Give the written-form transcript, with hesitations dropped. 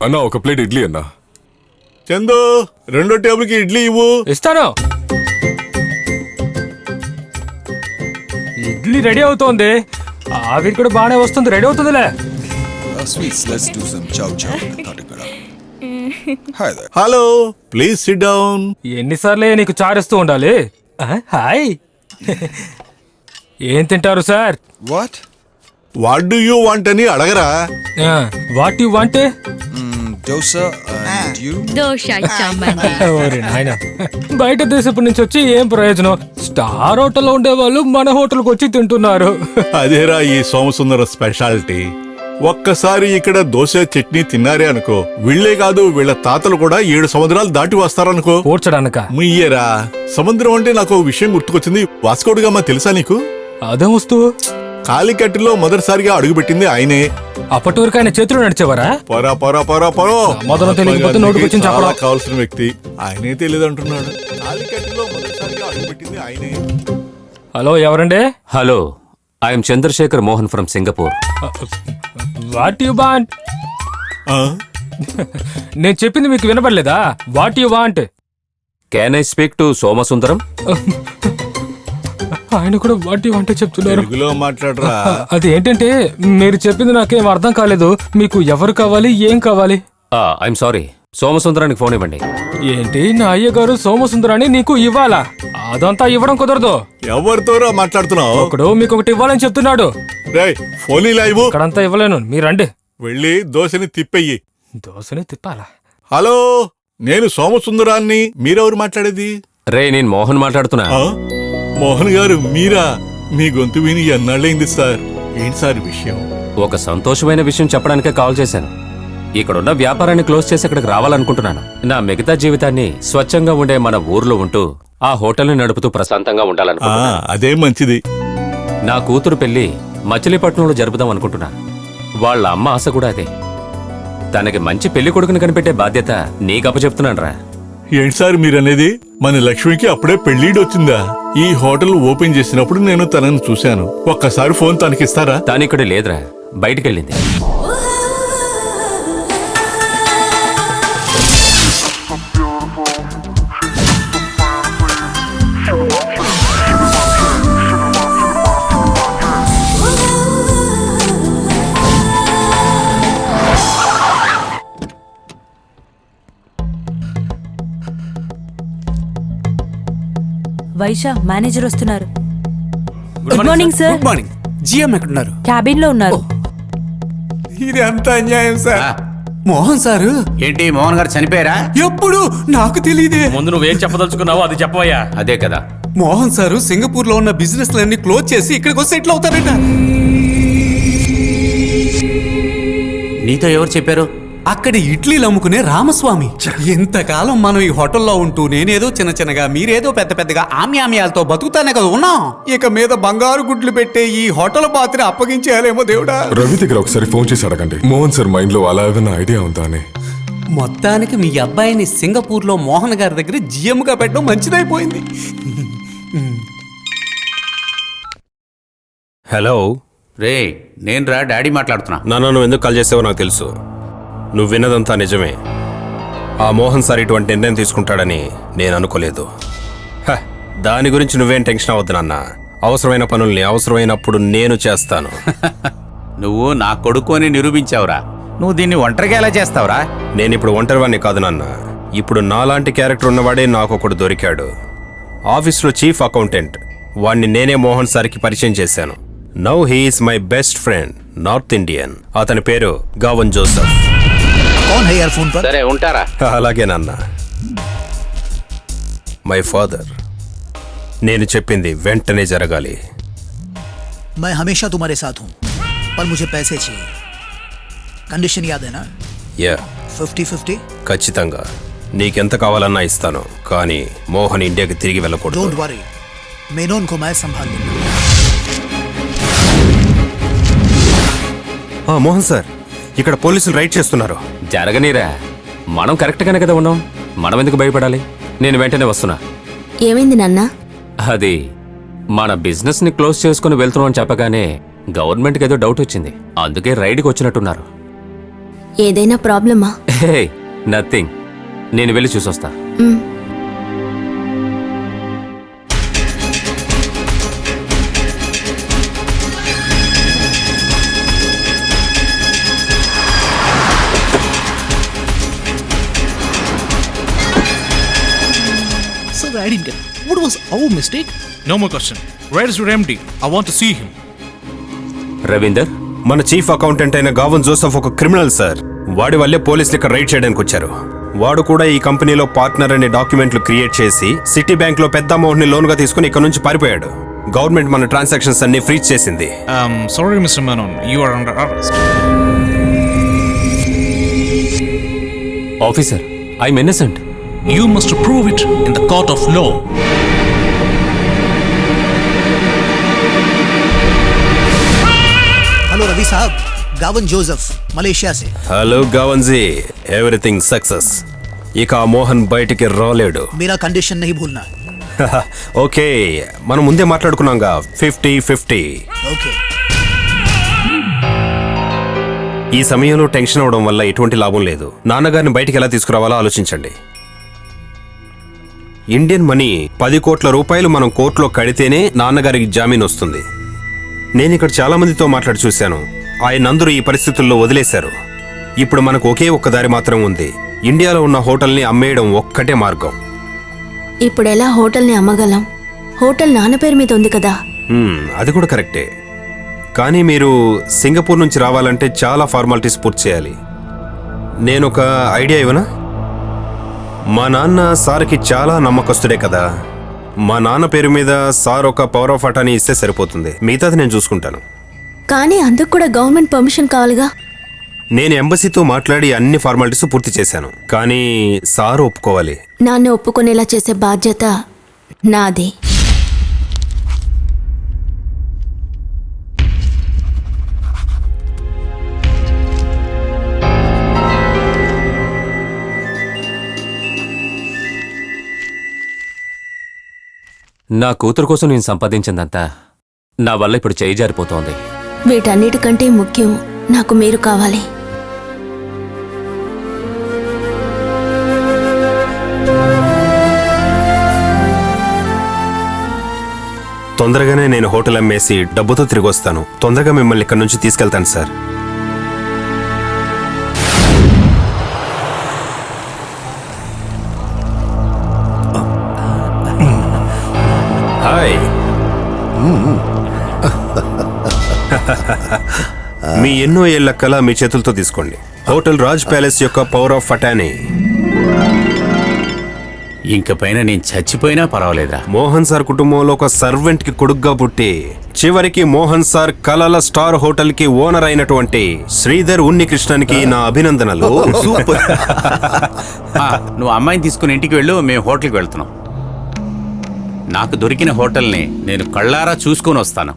అన్నా ఒక ప్లేట్ ఇడ్లీ అన్నా. చందు 2 టేబుల్కి ఇడ్లీ ఇవ్వు. ఇస్తాను. ఇడ్లీ రెడీ అవుతోంది. ఆవిరి కూడా బాగానే వస్తుంది. రెడీ అవుతుందిలే. Sweets, let's do some chow chow. Hi there. Hello, please sit down. ఎన్నిసార్లే నీకు చారేస్తూ ఉండాలి? హాయ్. ఏం తింటారు sir? What? What do you want అని అడగరా? What you want? Dosa and you? Dosa చమ్మని. ఓరే నాయనా, బయట దేశపు నుంచి వచ్చి ఏం ప్రయోజనం? స్టార్ హోటల్లో ఉండేవాళ్ళు మన హోటల్కి వచ్చి తింటున్నారు. అదేరా ఈ సోమసుందర స్పెషాలిటీ. ఒక్కసారి ఇక్కడ దోశ చట్నీ తిన్నారే అనుకో, వీళ్లే కాదు వీళ్ళ తాతలు కూడా 7 సముద్రాలు దాటి వస్తారనుకో. కూర్చడానిక ముయ్యరా. సముద్రం అంటే నాకు ఒక విషయం గుర్తుకొచ్చింది. వాస్కోడిగామా తెలుసా నీకు? అదే వస్తూ కాలికట్టులో మొదటిసారిగా అడుగుపెట్టింది ఆయనే. అప్పటి వరకు ఆయన చేతులు నడిచేవారా? పొరా పొరా పొరా పొరో. మొదలు తెలియకపోతే నోటుకొచ్చిన చెప్పడం. కావాల్సిన వ్యక్తి ఆయనే తెలియదంటున్నాడు. కాలికట్టులో మొదటిసారిగా అడుగుపెట్టింది ఆయనే. హలో, ఎవరండి? Hello, I'm Chandrasekhar Mohan from Singapore. What you want? నేను చెప్పింది మీకు వినపడలేదా? What you want? Can I speak to Somasundaram? ఆయన కూడా వాట్ యు వాంట్ చెప్తున్నారు. తెలుగులో మాట్లాడరా. అది ఏంటంటే మీరు చెప్పింది నాకేం అర్థం కాలేదు. మీకు ఎవరు కావాలి, ఏం కావాలి? ఐఎమ్ సారీ, సోమసుందరానికి ఫోన్ ఇవ్వండి. ఏంటి నా అయ్యగారు సోమసుందరాన్ని నీకు ఇవ్వాలా? అదంతా ఇవ్వడం కుదరదు. ఎవరితోరా మాట్లాడుతున్నావు? ఒకడు మీకు ఒకటి ఇవ్వాలని చెప్తున్నాడు. రేయ్, ఫోన్ ఇలా ఇవ్వు. ఇక్కడంతా ఇవ్వలేను, మీరండి. వెళ్ళి దోశని తిప్పెయ్యి. దోశని తిప్పాలా? హలో, నేను సోమసుందరాన్ని. మీరెవరు మాట్లాడేది? రే, నేను మోహన్ మాట్లాడుతున్నా. ఆ? మోహన్ గారు మీరా? మీ గొంతు విని ఎన్నాళ్ళైంది సార్. ఏంటి సార్ విషయం? ఒక సంతోషమైన విషయం చెప్పడానికే కాల్ చేశాను. ఇక్కడున్న వ్యాపారాన్ని క్లోజ్ చేసి ఇక్కడికి రావాలనుకుంటున్నాను. నా మిగతా జీవితాన్ని స్వచ్ఛంగా ఉండే మన ఊర్లో ఉంటూ ఆ హోటల్ని నడుపుతూ ప్రశాంతంగా ఉండాలనుకుంటున్నాను. అదే మంచిది. నా కూతురు పెళ్లి మచిలీపట్నంలో జరుపుదాం అనుకుంటున్నా. వాళ్ళ అమ్మ ఆశ కూడా అదే. తనకి మంచి పెళ్లి కొడుకుని కనిపెట్టే బాధ్యత నీకు అప్పచెప్తున్నాను రా. ఏంటి సార్ మీరనేది? మన లక్ష్మికి అప్పుడే పెళ్లిడి వచ్చిందా? ఈ హోటల్ ఓపెన్ చేసినప్పుడు నేను తనని చూశాను. ఒక్కసారి ఫోన్ తనకిస్తారా? తానిక్కడ లేదురా, బయటికెళ్ళింది. వైశా, మేనేజర్ వస్తున్నారు. Good morning sir. Good morning. GM ఎక్కడున్నారు? క్యాబిన్ లో ఉన్నారు. ఇది అంత అన్యాయం సార్. మోహన్ సారు. ఏంటి మోహన్ గారు చనిపోయారా? ఎప్పుడు? నాకు తెలియదే. ముందు నువ్వేం చెప్పదలుచుకున్నావో అది చెప్పవయ్యా. అదే కదా, మోహన్ సారు సింగపూర్ లో ఉన్న బిజినెస్ లన్నీ క్లోజ్ చేసి ఇక్కడికి వస్తే సెటిల్ అవుతారట. నీతో ఎవరు చెప్పారు? అక్కడ ఇడ్లీలు అమ్ముకునే రామస్వామి. ఎంతకాలం మనం ఈ హోటల్లో ఉంటూ నేనేదో చిన్న చిన్నగా, మీరేదో పెద్ద పెద్దగా ఆమ్యామ్యాలతో బతుకుతానే కదా ఉన్నాం. ఇక మీద బంగారు గుడ్లు పెట్టే ఈ హోటల్ పాత్ర అప్పగించేయాలేమో దేవుడా. రవి దగ్గర ఒకసారి ఫోన్ చేసి అడగండి, మోహన్ సార్ మైండ్ లో అలా ఏదైనా ఐడియా ఉందా అని. మొత్తానికి మీ అబ్బాయిని సింగపూర్ లో మోహన్ గారి దగ్గర జిఎం గా పెట్టడం మంచిదైపోయింది. హలో రే, నేను రా డాడీ మాట్లాడుతున్నా. నాన్న, నువ్వు ఎందుకు కాల్ చేసావో నాకు తెలుసు. నువ్వు విన్నదంతా నిజమే. ఆ మోహన్ సార్ ఇటువంటి నిర్ణయం తీసుకుంటాడని నేను అనుకోలేదు. దాని గురించి నువ్వేం టెన్షన్ అవ్వద్దు నాన్న. అవసరమైన పనుల్ని అవసరమైనప్పుడు నేను చేస్తాను. నువ్వు నా కొడుకు అని నిరూపించావురా. నువ్వు దీన్ని ఒంటరిగా ఎలా చేస్తావురా? నేను ఇప్పుడు ఒంటరివాణ్ణి కాదు నాన్న. ఇప్పుడు నాలాంటి క్యారెక్టర్ ఉన్నవాడే నాకు ఒకడు దొరికాడు. ఆఫీస్లో చీఫ్ అకౌంటెంట్. వాణ్ణి నేనే మోహన్ సార్కి పరిచయం చేశాను. Now he is my best friend, north Indian. అతని పేరు గావన్ జోసెఫ్. సరే ఉంటారా? అలాగే నాన్న. My father. నేను చెప్పింది వెంటనే జరగాలి. मैं हमेशा तुम्हारे साथ हूं, पर मुझे पैसे चाहिए. कंडीशन याद है ना? యా, 50-50. ఖచ్చితంగా నీకెంత కావాలన్నా ఇస్తాను. కానీ మోహన్ ఇండియాకి తిరిగి వెళ్ళకూడదు. डोंट वरी, मेनोन को मैं संभाल लूंगा. మోహన్ సార్, ఇక్కడ పోలీసులు రైడ్ చేస్తున్నారు. జరగనీరా, మనం కరెక్ట్గానే కదా ఉన్నాం. మనం ఎందుకు భయపడాలి? నేను వెంటనే వస్తున్నా. ఏమైంది నాన్న? అది మన బిజినెస్ ని క్లోజ్ చేసుకుని వెళ్తున్నాం అని చెప్పగానే గవర్నమెంట్కి ఏదో డౌట్ వచ్చింది. అందుకే రైడ్కి వచ్చినట్టున్నారు. ఏదైనా ప్రాబ్లమా? హే నథింగ్, నేను వెళ్ళి చూసొస్తా. Sir, I didn't get. What was our mistake? No more question. Where is your MD? I want to see him. Ravinder, మన చీఫ్ అకౌంటెంట్ అయిన గావన్ జోసెఫ్ ఒక క్రిమినల్ సార్. వాడి వల్లే పోలీసులు ఇక్కడ రైడ్ చేయడానికి వచ్చారు. వాడు కూడా ఈ కంపెనీలో పార్ట్నర్ అనే డాక్యుమెంట్లు క్రియేట్ చేసి సిటీ బ్యాంక్ లో పెద్ద అమౌంట్ ని లోన్ గా తీసుకుని ఇక్కడ నుంచి పారిపోయాడు. గవర్నమెంట్ మన ట్రాన్సాక్షన్స్ అన్ని ఫ్రీజ్ చేసింది. Sorry, Mr. Menon. You are under arrest. ఆఫీసర్, ఐఎమ్ ఇన్నసెంట్. You must prove it in the court of law. Hello Ravi sahab, Gavin Joseph Malaysia से. హలో గావన్జీ, ఎవ్రీథింగ్ సక్సెస్. ఇక ఆ మోహన్ బయటికి రాలేడు. मेरा कंडीशन नहीं भूलना. ఓకే, మనం ముందే మాట్లాడుకున్నాంగా 50-50. ओके. ఈ సమయంలో టెన్షన్ అవడం వల్ల ఎటువంటి లాభం లేదు. నాన్నగారిని బయటికి ఎలా తీసుకురావాలో ఆలోచించండి. ఇండియన్ మనీ 10 కోట్ల రూపాయలు మనం కోర్టులో కడితేనే నాన్నగారికి జామీన్ వస్తుంది. నేను ఇక్కడ చాలా మందితో మాట్లాడి చూశాను. ఆయనందరూ ఈ పరిస్థితుల్లో వదిలేశారు. ఇప్పుడు మనకు ఒకే ఒక్క దారి మాత్రం ఉంది. ఇండియాలో ఉన్న హోటల్ని అమ్మేయడం ఒక్కటే మార్గం. ఇప్పుడు ఎలా హోటల్ని అమ్మగలం? హోటల్ నాన్న పేరు మీద ఉంది కదా. అది కూడా కరెక్టే. కానీ మీరు సింగపూర్ నుంచి రావాలంటే చాలా ఫార్మాలిటీస్ పూర్తి చేయాలి. నేను ఒక ఐడియా ఇవ్వనా? మా నాన్న సార్కి చాలా నమ్మకస్తుడే కదా. మా నాన్న పేరు మీద సార్ ఒక పవర్ ఆఫ్ అటార్నీ ఇస్తే సరిపోతుంది. మిగతాది నేను చూసుకుంటాను. కానీ అందుకు కూడా గవర్నమెంట్ పర్మిషన్ కావాలిగా. నేను ఎంబసీతో మాట్లాడి అన్ని ఫార్మాలిటీస్ పూర్తి చేశాను. కానీ సార్ ఒప్పుకోవాలి. నాన్న ఒప్పుకునేలా చేసే బాధ్యత నాది. నా కూతురు కోసం నేను సంపాదించిందంతా నా వల్ల ఇప్పుడు చేయి జారిపోతోంది. వీటన్నిటికంటే ముఖ్యం నాకు మీరు కావాలి. తొందరగానే నేను హోటల్ అమ్మేసి డబ్బుతో తిరిగి వస్తాను. తొందరగా మిమ్మల్ని ఇక్కడ నుంచి తీసుకెళ్తాను సార్. హాయ్. మీ ఎన్నో ఏళ్ల కళ మీ చేతులతో తీసుకోండి. హోటల్ రాజ్ ప్యాలెస్ యొక్క పవర్ ఆఫ్ అటార్నీ. ఇంక పైన నేను చచ్చిపోయినా పర్వాలేదా? మోహన్ సార్ కుటుంబంలో ఒక సర్వెంట్ కి కొడుగ్గా పుట్టి చివరికి మోహన్ సార్ కలల స్టార్ హోటల్ కి ఓనర్ అయినటువంటి శ్రీధర్ ఉన్నికృష్ణన్కి నా అభినందనలు. సూపర్. నువ్వు అమ్మాయిని తీసుకుని ఇంటికి వెళ్ళు, మేము హోటల్కి వెళ్తున్నాం. నాకు దొరికిన హోటల్ని నేను కళ్ళారా చూసుకొని వస్తాను.